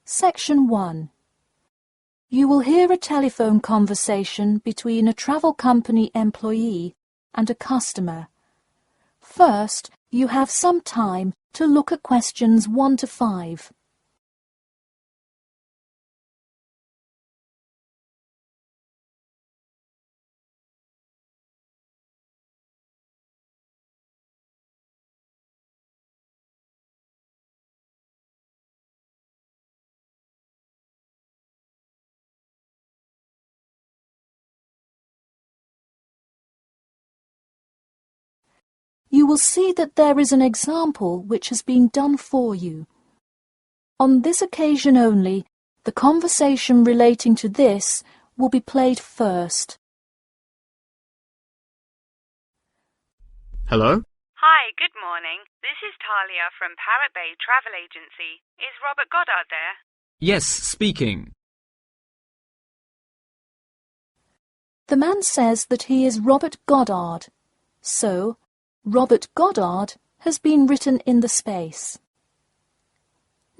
Section 1. You will hear a telephone conversation between a travel company employee and a customer. First, you have some time to look at questions 1 to 5. You will see that there is an example which has been done for you. On this occasion only, the conversation relating to this will be played first. Hello? Hi, good morning. This is Talia from Parrot Bay Travel Agency. Is Robert Goddard there? Yes, speaking. The man says that he is Robert Goddard, so Robert Goddard has been written in the space.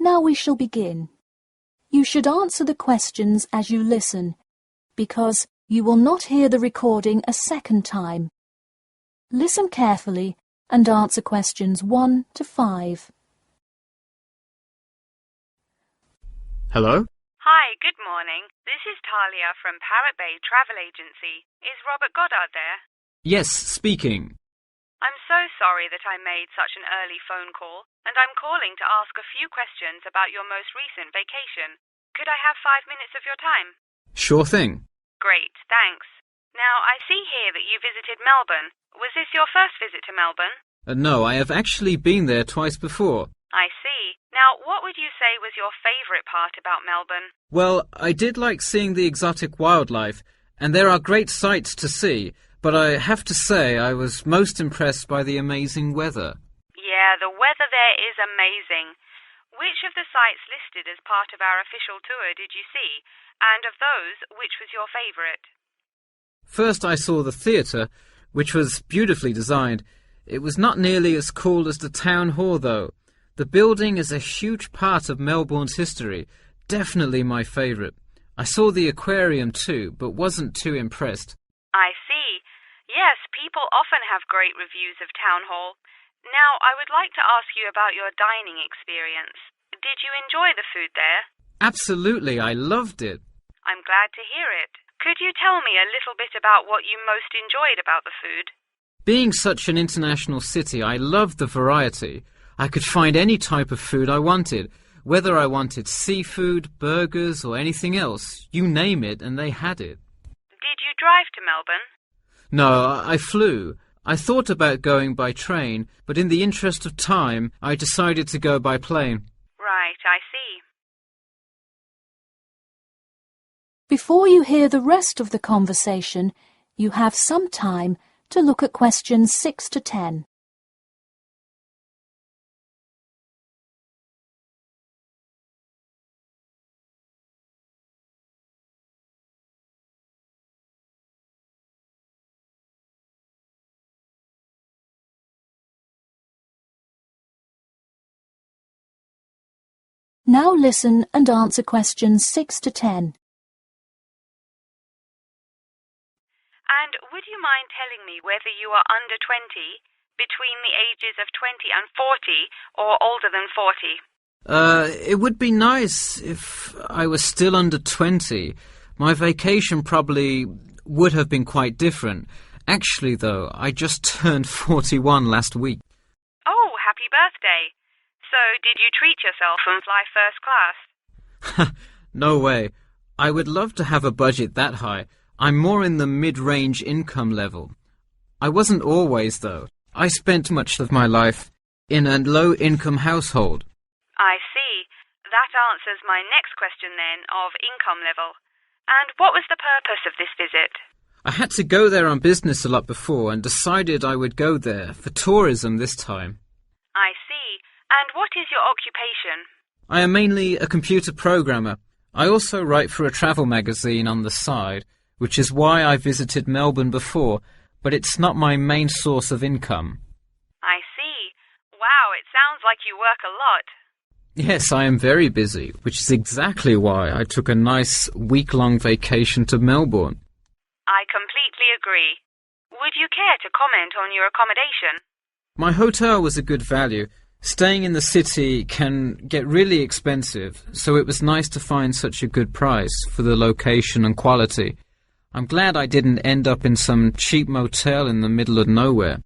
Now we shall begin. You should answer the questions as you listen, because you will not hear the recording a second time. Listen carefully and answer questions 1 to 5. Hello? Hi, good morning. This is Talia from Parrot Bay Travel Agency. Is Robert Goddard there? Yes, speaking. I'm so sorry that I made such an early phone call, and I'm calling to ask a few questions about your most recent vacation. Could I have 5 minutes of your time? Sure thing. Great, thanks. Now, I see here that you visited Melbourne. Was this your first visit to Melbourne? No, I have actually been there twice before. I see. Now, what would you say was your favourite part about Melbourne? Well, I did like seeing the exotic wildlife, and there are great sights to see, but I have to say I was most impressed by the amazing weather. Yeah, the weather there is amazing. Which of the sites listed as part of our official tour did you see? And of those, which was your favourite? First I saw the theatre, which was beautifully designed. It was not nearly as cool as the town hall, though. The building is a huge part of Melbourne's history. Definitely my favourite. I saw the aquarium too, but wasn't too impressed. I see. Yes, people often have great reviews of Town Hall. Now, I would like to ask you about your dining experience. Did you enjoy the food there? Absolutely, I loved it. I'm glad to hear it. Could you tell me a little bit about what you most enjoyed about the food? Being such an international city, I loved the variety. I could find any type of food I wanted, whether I wanted seafood, burgers, or anything else. You name it, and they had it. Did you drive to Melbourne? No, I flew. I thought about going by train, but in the interest of time, I decided to go by plane. Right, I see. Before you hear the rest of the conversation, you have some time to look at questions 6 to 10. Now listen and answer questions 6 to 10. And would you mind telling me whether you are under 20, between the ages of 20 and 40, or older than 40? It would be nice if I was still under 20. My vacation probably would have been quite different. Actually, though, I just turned 41 last week. Oh, happy birthday. So, did you treat yourself and fly first class? No way. I would love to have a budget that high. I'm more in the mid-range income level. I wasn't always, though. I spent much of my life in a low-income household. I see. That answers my next question then, of income level. And what was the purpose of this visit? I had to go there on business a lot before and decided I would go there for tourism this time. I see. And what is your occupation? I am mainly a computer programmer. I also write for a travel magazine on the side, which is why I visited Melbourne before, but it's not my main source of income. I see. Wow, it sounds like you work a lot. Yes, I am very busy, which is exactly why I took a nice week-long vacation to Melbourne. I completely agree. Would you care to comment on your accommodation? My hotel was a good value. Staying in the city can get really expensive, so it was nice to find such a good price for the location and quality. I'm glad I didn't end up in some cheap motel in the middle of nowhere.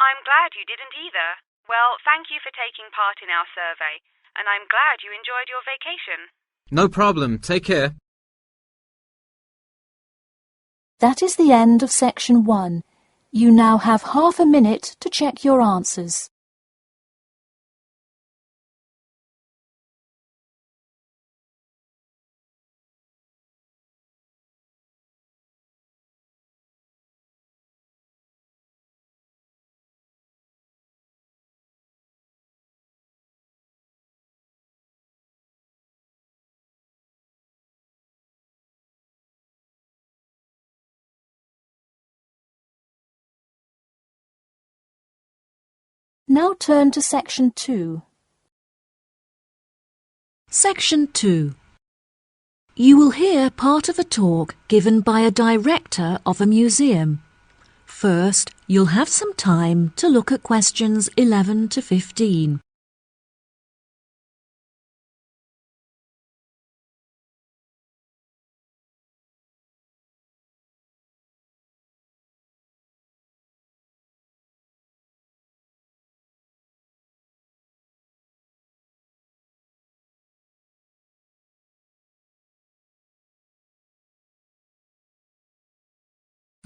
I'm glad you didn't either. Well, thank you for taking part in our survey, and I'm glad you enjoyed your vacation. No problem. Take care. That is the end of section 1. You now have half a minute to check your answers. Now turn to section 2. Section 2. You will hear part of a talk given by a director of a museum. First, you'll have some time to look at questions 11 to 15.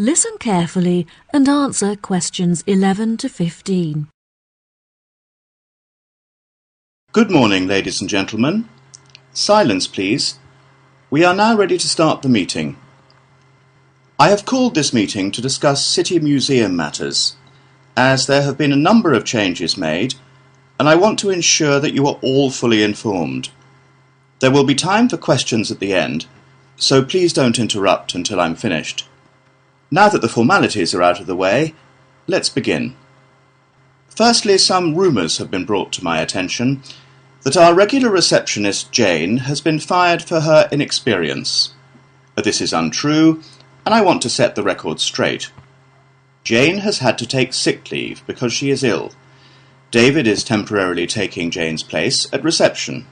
Listen carefully and answer questions 11 to 15. Good morning, ladies and gentlemen. Silence, please. We are now ready to start the meeting. I have called this meeting to discuss City Museum matters, as there have been a number of changes made, and I want to ensure that you are all fully informed. There will be time for questions at the end, so please don't interrupt until I'm finished. Now that the formalities are out of the way, let's begin. Firstly, some rumours have been brought to my attention that our regular receptionist, Jane, has been fired for her inexperience. This is untrue, and I want to set the record straight. Jane has had to take sick leave because she is ill. David is temporarily taking Jane's place at reception.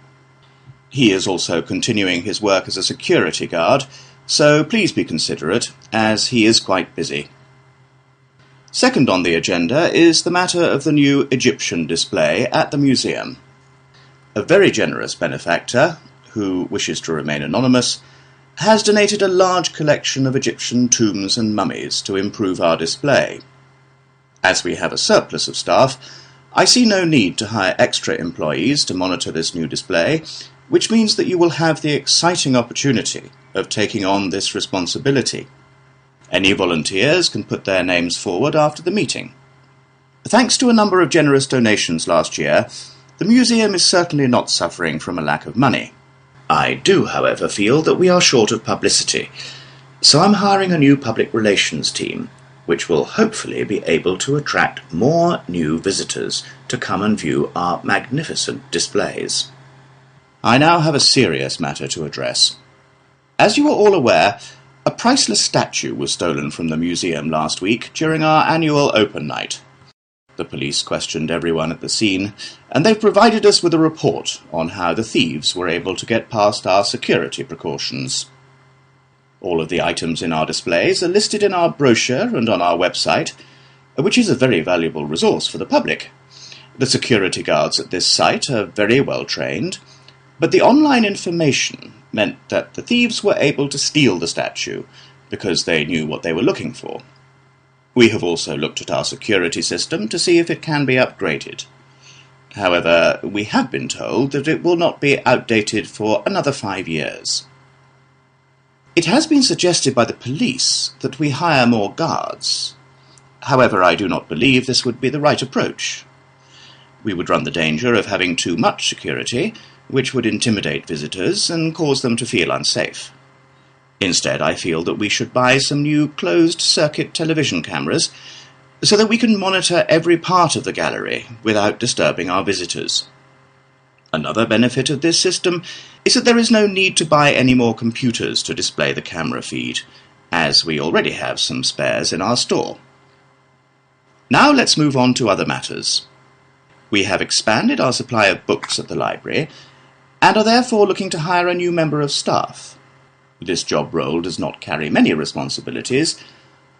He is also continuing his work as a security guard, so please be considerate, as he is quite busy. Second on the agenda is the matter of the new Egyptian display at the museum. A very generous benefactor, who wishes to remain anonymous, has donated a large collection of Egyptian tombs and mummies to improve our display. As we have a surplus of staff, I see no need to hire extra employees to monitor this new display, which means that you will have the exciting opportunity of taking on this responsibility. Any volunteers can put their names forward after the meeting. Thanks to a number of generous donations last year, the museum is certainly not suffering from a lack of money. I do, however, feel that we are short of publicity, so I'm hiring a new public relations team, which will hopefully be able to attract more new visitors to come and view our magnificent displays. I now have a serious matter to address. As you are all aware, a priceless statue was stolen from the museum last week during our annual open night. The police questioned everyone at the scene, and they've provided us with a report on how the thieves were able to get past our security precautions. All of the items in our displays are listed in our brochure and on our website, which is a very valuable resource for the public. The security guards at this site are very well trained, but the online information meant that the thieves were able to steal the statue because they knew what they were looking for. We have also looked at our security system to see if it can be upgraded. However, we have been told that it will not be outdated for another 5 years. It has been suggested by the police that we hire more guards. However, I do not believe this would be the right approach. We would run the danger of having too much security, which would intimidate visitors and cause them to feel unsafe. Instead, I feel that we should buy some new closed-circuit television cameras so that we can monitor every part of the gallery without disturbing our visitors. Another benefit of this system is that there is no need to buy any more computers to display the camera feed, as we already have some spares in our store. Now let's move on to other matters. We have expanded our supply of books at the library and are therefore looking to hire a new member of staff. This job role does not carry many responsibilities,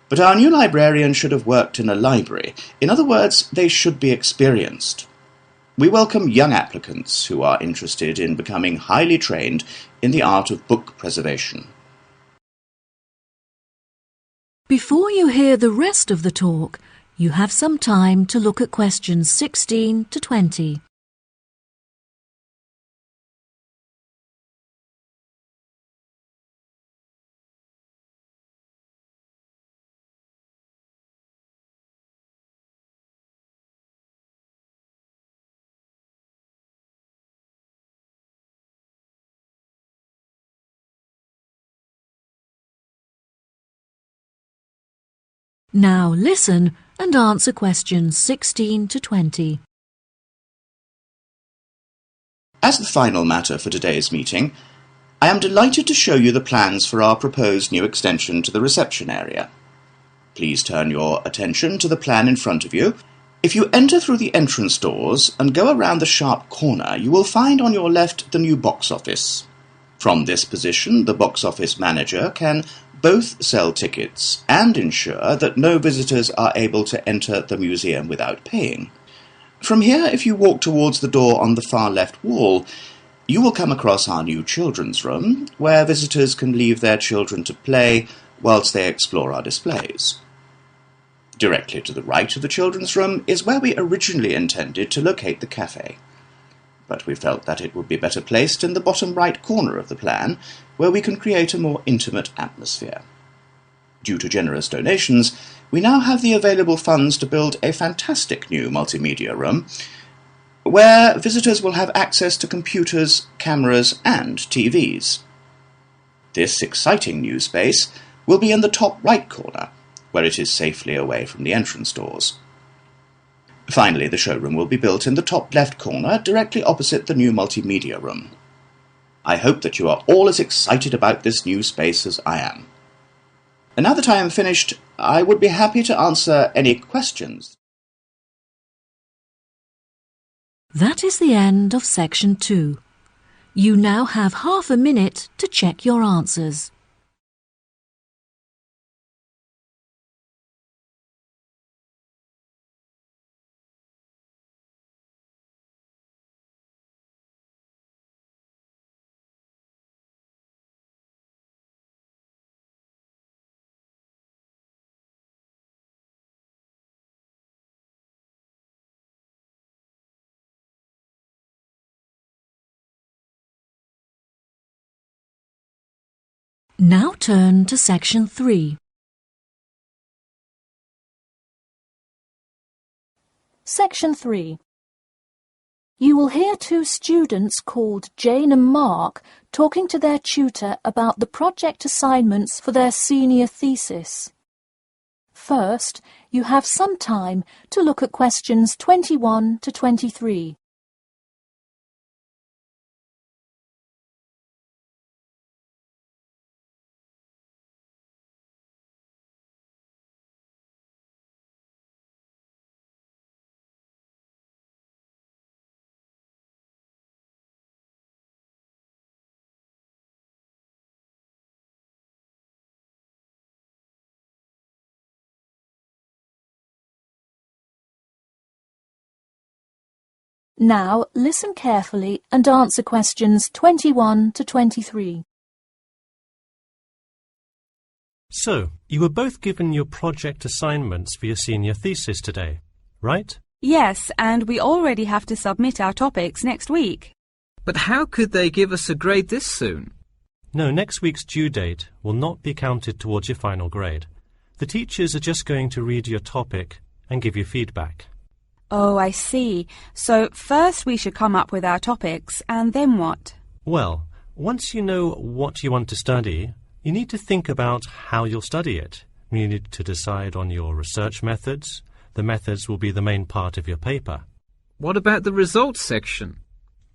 but our new librarian should have worked in a library. In other words, they should be experienced. We welcome young applicants who are interested in becoming highly trained in the art of book preservation. Before you hear the rest of the talk, you have some time to look at questions 16 to 20. Now listen and answer questions 16 to 20. As the final matter for today's meeting, I am delighted to show you the plans for our proposed new extension to the reception area. Please turn your attention to the plan in front of you. If you enter through the entrance doors and go around the sharp corner, you will find on your left the new box office. From this position, the box office manager can both sell tickets and ensure that no visitors are able to enter the museum without paying. From here, if you walk towards the door on the far left wall, you will come across our new children's room, where visitors can leave their children to play whilst they explore our displays. Directly to the right of the children's room is where we originally intended to locate the cafe, but we felt that it would be better placed in the bottom right corner of the plan, where we can create a more intimate atmosphere. Due to generous donations, we now have the available funds to build a fantastic new multimedia room, where visitors will have access to computers, cameras, and TVs. This exciting new space will be in the top right corner, where it is safely away from the entrance doors. Finally, the showroom will be built in the top left corner, directly opposite the new multimedia room. I hope that you are all as excited about this new space as I am. And now that I am finished, I would be happy to answer any questions. That is the end of section 2. You now have half a minute to check your answers. Now turn to section 3. Section 3. You will hear two students called Jane and Mark talking to their tutor about the project assignments for their senior thesis. First, you have some time to look at questions 21 to 23. Now listen carefully and answer questions 21 to 23. So, you were both given your project assignments for your senior thesis today, right? Yes, and we already have to submit our topics next week. But how could they give us a grade this soon? No, next week's due date will not be counted towards your final grade. The teachers are just going to read your topic and give you feedback. Oh, I see. So first we should come up with our topics, and then what? Well, once you know what you want to study, you need to think about how you'll study it. You need to decide on your research methods. The methods will be the main part of your paper. What about the results section?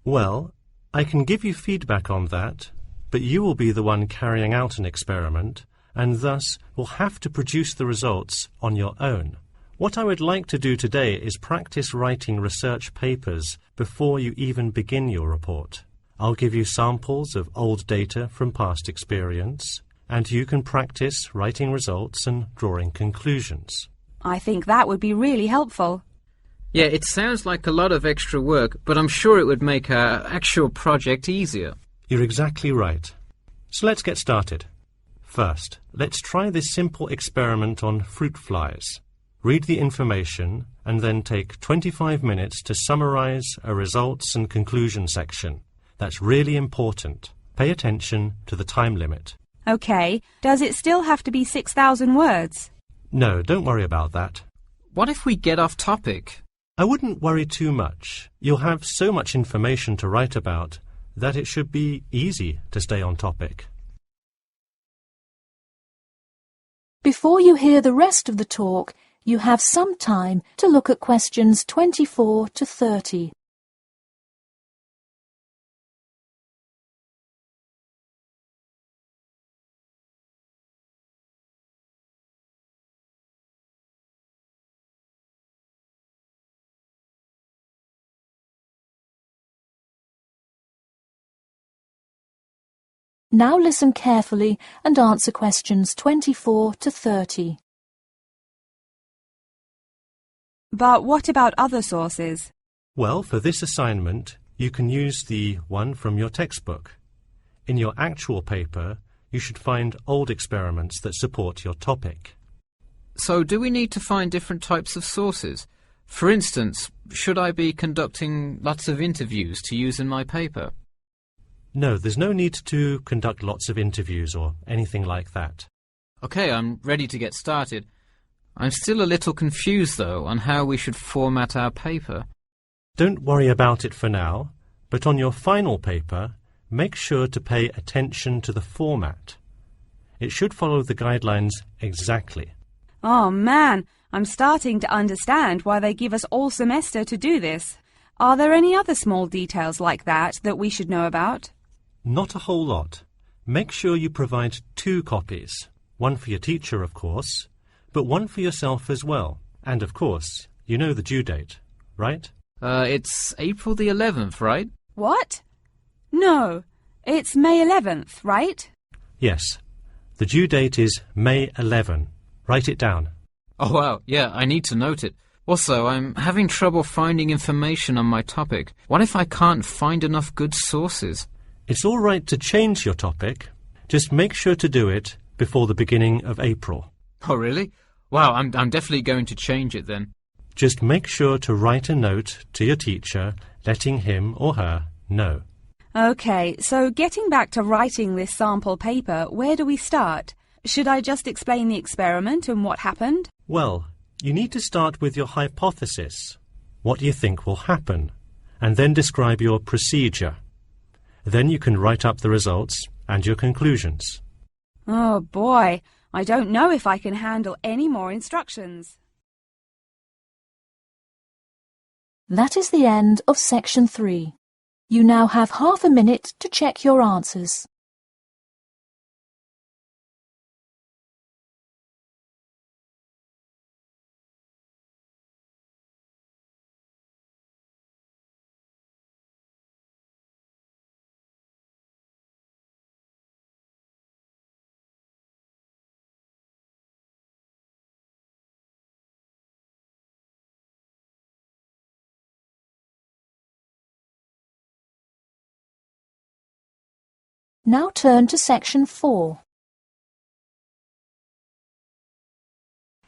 Well, I can give you feedback on that, but you will be the one carrying out an experiment and thus will have to produce the results on your own. What I would like to do today is practice writing research papers before you even begin your report. I'll give you samples of old data from past experience, and you can practice writing results and drawing conclusions. I think that would be really helpful. Yeah, it sounds like a lot of extra work, but I'm sure it would make our actual project easier. You're exactly right. So let's get started. First, let's try this simple experiment on fruit flies. Read the information and then take 25 minutes to summarize a results and conclusion section. That's really important. Pay attention to the time limit. OK, does it still have to be 6,000 words? No, don't worry about that. What if we get off topic? I wouldn't worry too much. You'll have so much information to write about that it should be easy to stay on topic. Before you hear the rest of the talk, you have some time to look at questions 24 to 30. Now listen carefully and answer questions 24 to 30. But what about other sources? Well, for this assignment, you can use the one from your textbook. In your actual paper, you should find old experiments that support your topic. So do we need to find different types of sources? For instance, should I be conducting lots of interviews to use in my paper? No, there's no need to conduct lots of interviews or anything like that. OK, I'm ready to get started. I'm still a little confused, though, on how we should format our paper. Don't worry about it for now, but on your final paper, make sure to pay attention to the format. It should follow the guidelines exactly. Oh man, I'm starting to understand why they give us all semester to do this. Are there any other small details like that we should know about? Not a whole lot. Make sure you provide 2 copies. One for your teacher, of course, but one for yourself as well. And of course, you know the due date, right? It's April the 11th, right? What? No, it's May 11th, right? Yes. The due date is May 11. Write it down. Oh, wow, yeah, I need to note it. Also, I'm having trouble finding information on my topic. What if I can't find enough good sources? It's all right to change your topic. Just make sure to do it before the beginning of April. Oh, really? Wow, I'm definitely going to change it then. Just make sure to write a note to your teacher, letting him or her know. OK, so getting back to writing this sample paper, where do we start? Should I just explain the experiment and what happened? Well, you need to start with your hypothesis, what you think will happen, and then describe your procedure. Then you can write up the results and your conclusions. Oh boy, I don't know if I can handle any more instructions. That is the end of section 3. You now have half a minute to check your answers. Now turn to section 4.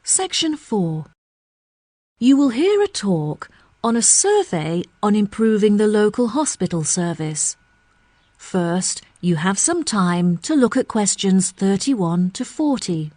Section 4. You will hear a talk on a survey on improving the local hospital service. First, you have some time to look at questions 31 to 40.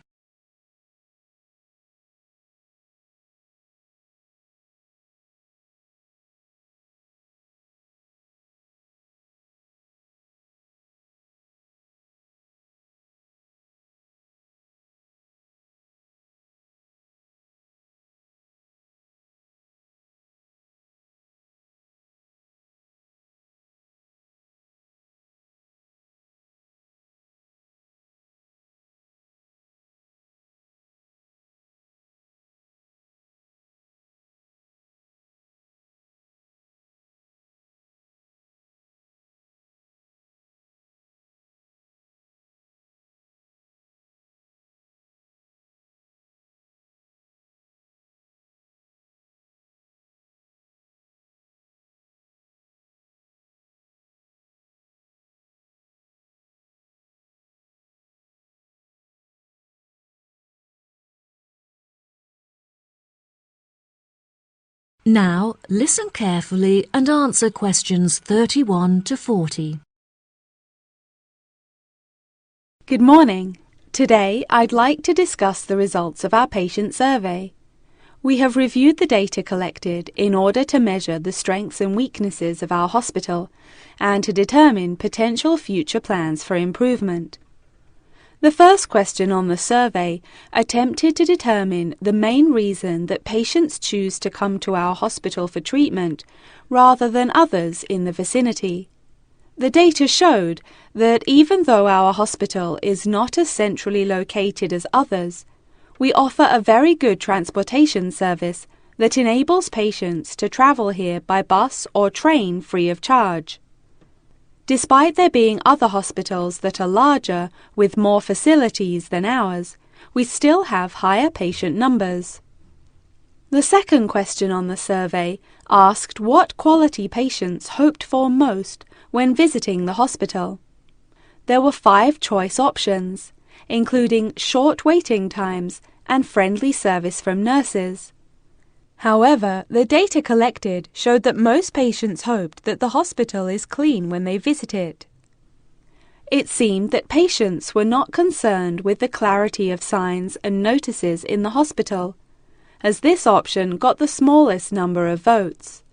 Now listen carefully and answer questions 31 to 40. Good morning. Today I'd like to discuss the results of our patient survey. We have reviewed the data collected in order to measure the strengths and weaknesses of our hospital and to determine potential future plans for improvement. The first question on the survey attempted to determine the main reason that patients choose to come to our hospital for treatment rather than others in the vicinity. The data showed that even though our hospital is not as centrally located as others, we offer a very good transportation service that enables patients to travel here by bus or train free of charge. Despite there being other hospitals that are larger with more facilities than ours, we still have higher patient numbers. The second question on the survey asked what quality patients hoped for most when visiting the hospital. There were 5 choice options, including short waiting times and friendly service from nurses. However, the data collected showed that most patients hoped that the hospital is clean when they visit it. It seemed that patients were not concerned with the clarity of signs and notices in the hospital, as this option got the smallest number of votes.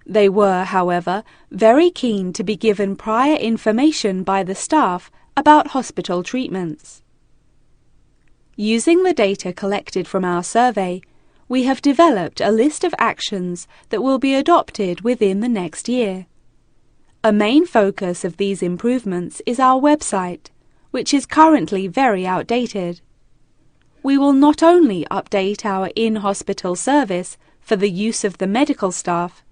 They were, however, very keen to be given prior information by the staff about hospital treatments. Using the data collected from our survey, we have developed a list of actions that will be adopted within the next year. A main focus of these improvements is our website, which is currently very outdated. We will not only update our in-hospital service for the use of the medical staff,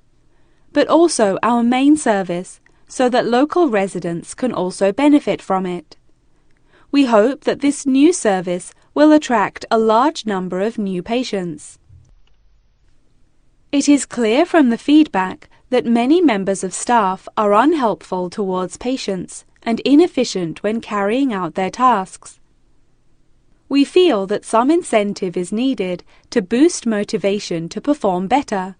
but also our main service so that local residents can also benefit from it. We hope that this new service will attract a large number of new patients. It is clear from the feedback that many members of staff are unhelpful towards patients and inefficient when carrying out their tasks. We feel that some incentive is needed to boost motivation to perform better,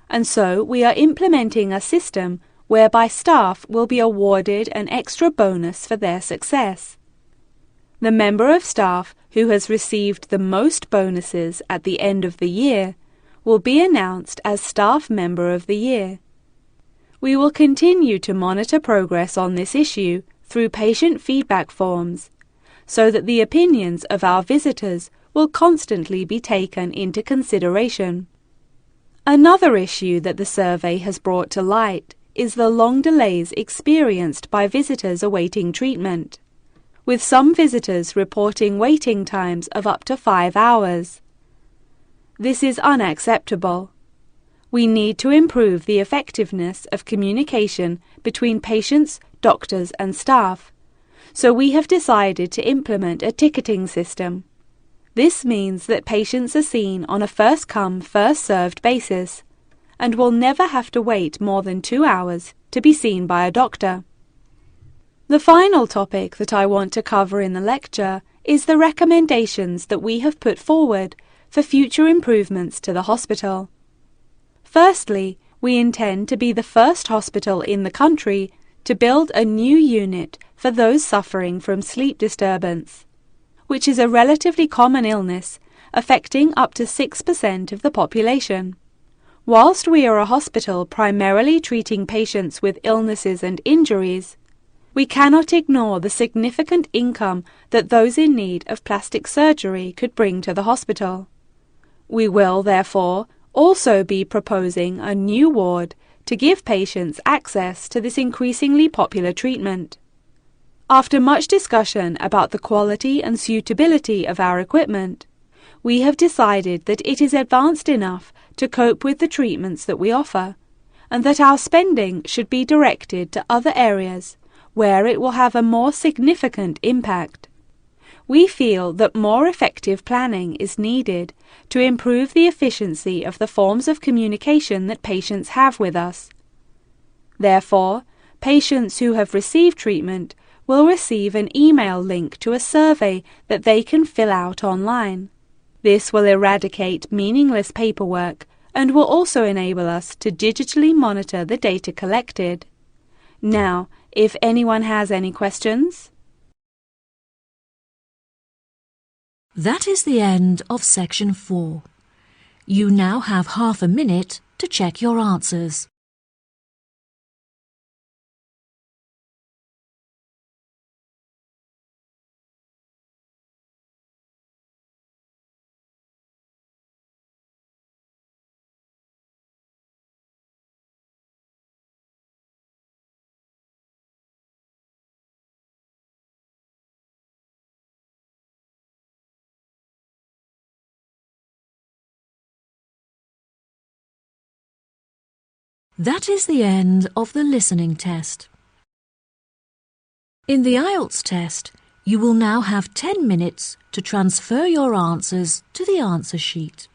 and so we are implementing a system whereby staff will be awarded an extra bonus for their success. The member of staff who has received the most bonuses at the end of the year will be announced as Staff Member of the Year. We will continue to monitor progress on this issue through patient feedback forms, so that the opinions of our visitors will constantly be taken into consideration. Another issue that the survey has brought to light is the long delays experienced by visitors awaiting treatment, with some visitors reporting waiting times of up to 5 hours. This is unacceptable. We need to improve the effectiveness of communication between patients, doctors and staff, so we have decided to implement a ticketing system. This means that patients are seen on a first-come, first-served basis and will never have to wait more than 2 hours to be seen by a doctor. The final topic that I want to cover in the lecture is the recommendations that we have put forward for future improvements to the hospital. Firstly, we intend to be the first hospital in the country to build a new unit for those suffering from sleep disturbance, which is a relatively common illness affecting up to 6% of the population. Whilst we are a hospital primarily treating patients with illnesses and injuries, we cannot ignore the significant income that those in need of plastic surgery could bring to the hospital. We will, therefore, also be proposing a new ward to give patients access to this increasingly popular treatment. After much discussion about the quality and suitability of our equipment, we have decided that it is advanced enough to cope with the treatments that we offer, and that our spending should be directed to other areas where it will have a more significant impact. We feel that more effective planning is needed to improve the efficiency of the forms of communication that patients have with us. Therefore, patients who have received treatment will receive an email link to a survey that they can fill out online. This will eradicate meaningless paperwork and will also enable us to digitally monitor the data collected. Now, if anyone has any questions. That is the end of section 4. You now have half a minute to check your answers. That is the end of the listening test. In the IELTS test, you will now have 10 minutes to transfer your answers to the answer sheet.